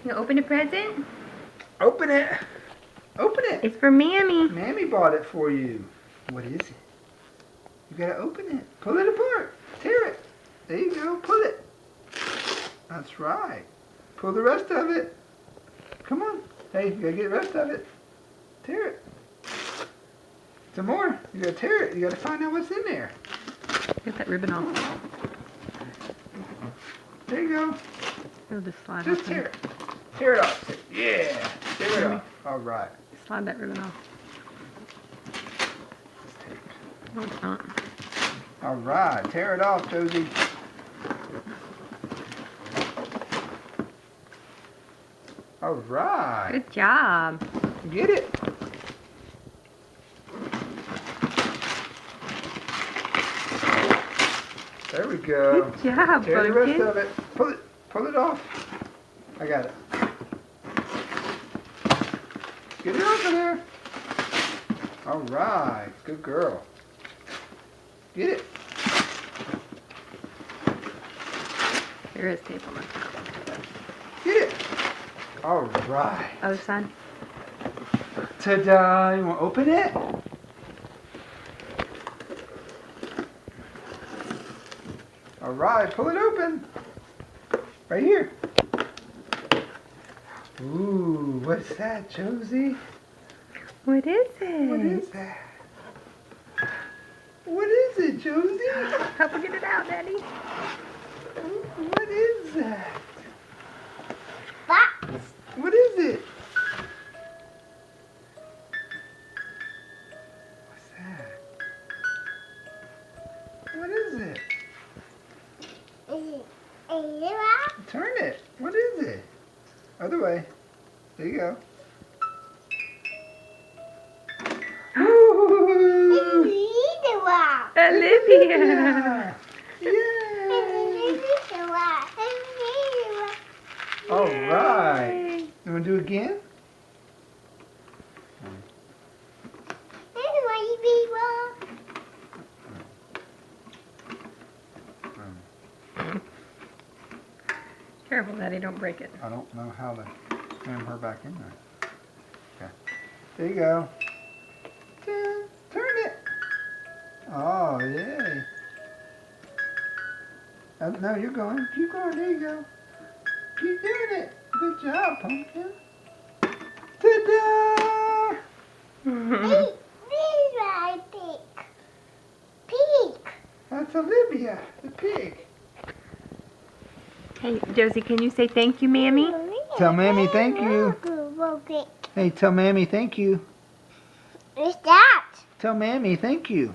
You open a present? Open it. Open it. It's for Mammy. Mammy bought it for you. What is it? You gotta open it. Pull it apart. Tear it. There you go. Pull it. That's right. Pull the rest of it. Come on. Hey, you gotta get the rest of it. Tear it. Some more. You gotta tear it. You gotta find out what's in there. Get that ribbon off. There you go. It'll just slide Just off. tear it. Tear it off. Yeah. Tear it off. All right. Slide that ribbon off. No, it's not. All right. Tear it off, Josie. All right. Good job. Get it. There we go. Good job, Tear the rest Pumpkin. of it. Pull it off. I got it. Get it over there. All right. Good girl. Get it. There is tape on the top. Get it. All right. Other side. Ta-da. You want to open it? All right. Pull it open. Right here. Ooh, what's that, Josie? What is it? What is that? What is it, Josie? Help her get it out, Daddy. What is that? Box. What is it? What's that? What is it? Is it a zebra? Turn it. What is it? Other way. There you go. Ooh. Olivia. Yay! All right. You want to do it again? Careful, Daddy, don't break it. I don't know how to cram her back in there. Okay. There you go. Turn it. Oh, yay. No, you're going. Keep going. There you go. Keep doing it. Good job, Pumpkin. Ta-da! That's Olivia, the pig. Hey, Josie, can you say thank you, Mammy? Tell Mammy thank you. Hey, tell Mammy thank you. What's that? Tell Mammy thank you.